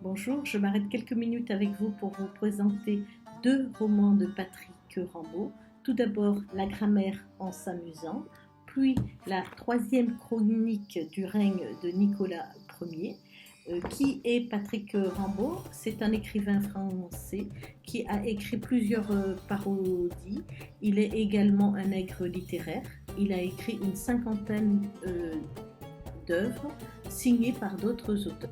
Bonjour, je m'arrête quelques minutes avec vous pour vous présenter deux romans de Patrick Rimbaud. Tout d'abord, La grammaire en s'amusant, puis la troisième chronique du règne de Nicolas Ier. Qui est Patrick Rimbaud? C'est un écrivain français qui a écrit plusieurs parodies. Il est également un nègre littéraire. Il a écrit une cinquantaine d'œuvres signées par d'autres auteurs.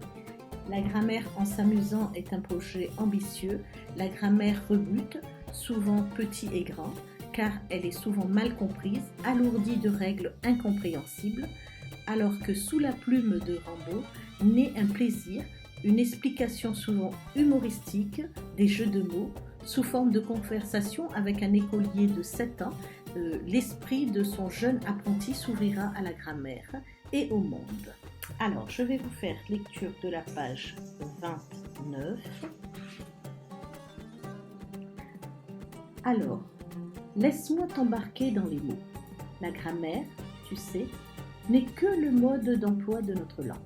La grammaire en s'amusant est un projet ambitieux. La grammaire rebute, souvent petit et grand, car elle est souvent mal comprise, alourdie de règles incompréhensibles, alors que sous la plume de Rimbaud naît un plaisir, une explication souvent humoristique des jeux de mots, sous forme de conversation avec un écolier de 7 ans. L'esprit de son jeune apprenti s'ouvrira à la grammaire et au monde. Alors, je vais vous faire lecture de la page 29. Alors, laisse-moi t'embarquer dans les mots. La grammaire, tu sais, n'est que le mode d'emploi de notre langue.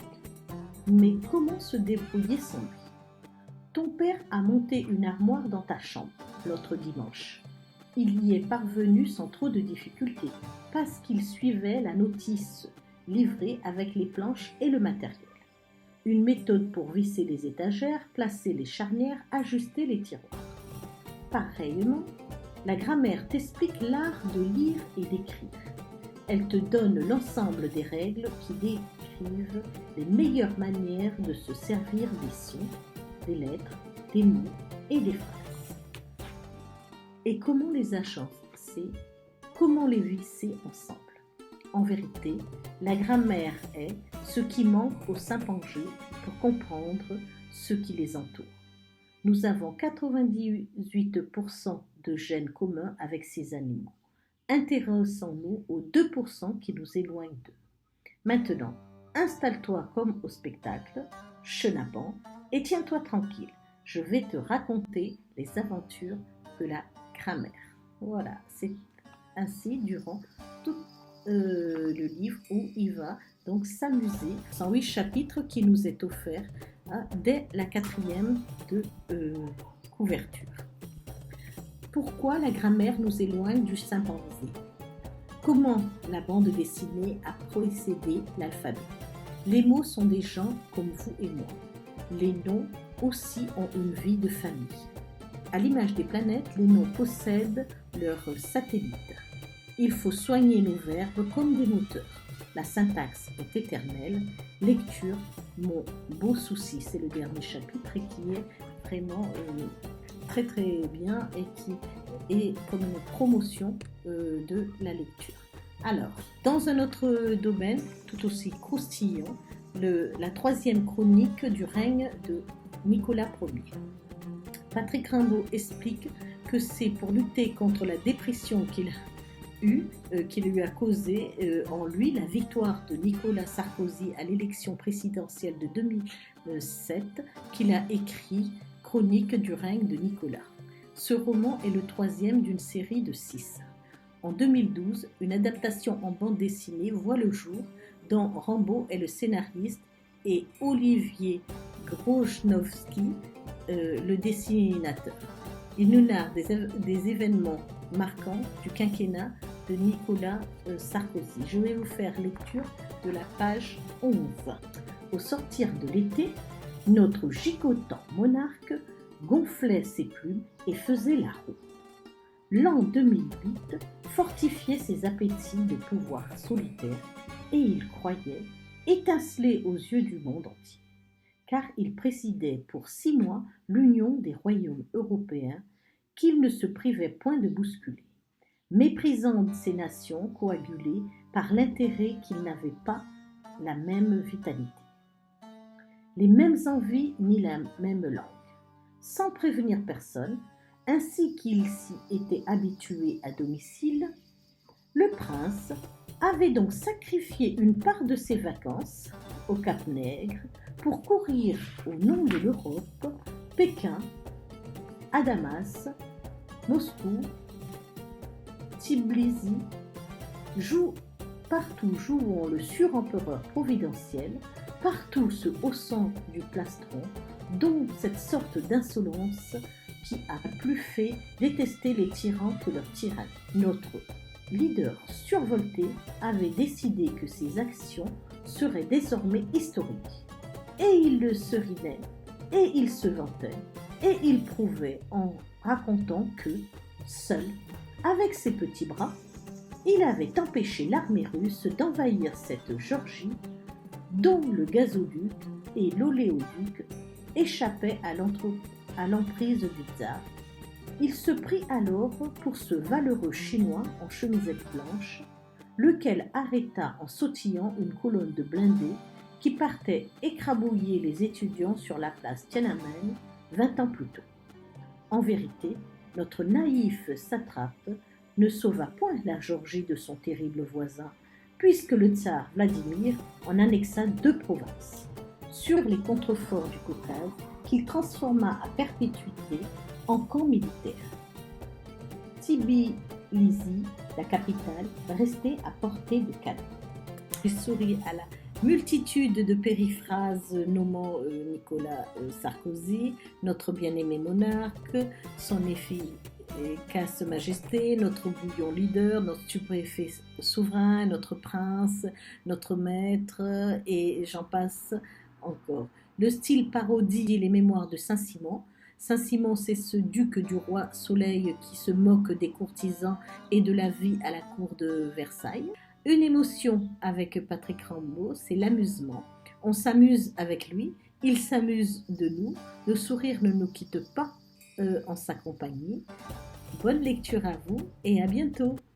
Mais comment se débrouiller sans lui? Ton père a monté une armoire dans ta chambre l'autre dimanche. Il y est parvenu sans trop de difficultés, parce qu'il suivait la notice livrée avec les planches et le matériel. Une méthode pour visser les étagères, placer les charnières, ajuster les tiroirs. Pareillement, la grammaire t'explique l'art de lire et d'écrire. Elle te donne l'ensemble des règles qui décrivent les meilleures manières de se servir des sons, des lettres, des mots et des phrases. Et comment les agencer, comment les visser ensemble. En vérité, la grammaire est ce qui manque aux chimpanzés pour comprendre ce qui les entoure. Nous avons 98% de gènes communs avec ces animaux. Intéressons-nous aux 2% qui nous éloignent d'eux. Maintenant, installe-toi comme au spectacle, chenapan, et tiens-toi tranquille. Je vais te raconter les aventures de la grammaire. Voilà, c'est ainsi durant tout le livre où il va donc s'amuser. 108 chapitres qui nous est offert dès la 4e de couverture. Pourquoi la grammaire nous éloigne du chimpanzé? Comment la bande dessinée a précédé l'alphabet? Les mots sont des gens comme vous et moi. Les noms aussi ont une vie de famille. À l'image des planètes, les noms possèdent leurs satellites. Il faut soigner nos verbes comme des moteurs. La syntaxe est éternelle. Lecture, mon beau souci, c'est le dernier chapitre et qui est vraiment très très bien et qui est comme une promotion de la lecture. Alors, dans un autre domaine, tout aussi croustillant, la troisième chronique du règne de Nicolas Ier. Patrick Rimbaud explique que c'est pour lutter contre la dépression qui lui a causé en lui la victoire de Nicolas Sarkozy à l'élection présidentielle de 2007 qu'il a écrit Chronique du règne de Nicolas. Ce roman est le troisième d'une série de 6. En 2012, une adaptation en bande dessinée voit le jour dont Rimbaud est le scénariste et Olivier Grojnowski le dessinateur. Il nous narre des événements marquants du quinquennat de Nicolas Sarkozy. Je vais vous faire lecture de la page 11. Au sortir de l'été, notre gigotant monarque gonflait ses plumes et faisait la roue. L'an 2008 fortifiait ses appétits de pouvoir solitaire et il croyait étinceler aux yeux du monde entier, car il présidait pour 6 mois l'Union des royaumes européens qu'il ne se privait point de bousculer, méprisant ces nations coagulées par l'intérêt qu'ils n'avaient pas la même vitalité, les mêmes envies ni la même langue. Sans prévenir personne, ainsi qu'il s'y était habitué à domicile, le prince avait donc sacrifié une part de ses vacances au Cap-Nègre pour courir au nom de l'Europe, Pékin, à Damas, Moscou, Tbilissi, partout jouant le surempereur providentiel, partout se haussant du plastron, dont cette sorte d'insolence qui a plus fait détester les tyrans que leur tyrannie. Notre leader survolté avait décidé que ses actions seraient désormais historiques. Et il se riait, et il se vantait, et il prouvait en racontant que, seul, avec ses petits bras, il avait empêché l'armée russe d'envahir cette Géorgie dont le gazoduc et l'oléoduc échappaient à l'emprise du tsar. Il se prit alors pour ce valeureux chinois en chemisette blanche, lequel arrêta en sautillant une colonne de blindés qui partait écrabouiller les étudiants sur la place Tiananmen 20 ans plus tôt. En vérité, notre naïf satrape ne sauva point la Géorgie de son terrible voisin, puisque le tsar Vladimir en annexa 2 provinces, sur les contreforts du Caucase, qu'il transforma à perpétuité en camp militaire. Tbilissi, la capitale, restait à portée de canon. Il sourit à la multitude de périphrases nommant Nicolas Sarkozy, notre bien-aimé monarque, son efficace majesté, notre bouillon leader, notre stupéfait souverain, notre prince, notre maître, et j'en passe encore. Le style parodie les mémoires de Saint-Simon. Saint-Simon, c'est ce duc du roi Soleil qui se moque des courtisans et de la vie à la cour de Versailles. Une émotion avec Patrick Rambaud, c'est l'amusement. On s'amuse avec lui, il s'amuse de nous, le sourire ne nous quitte pas en sa compagnie. Bonne lecture à vous et à bientôt.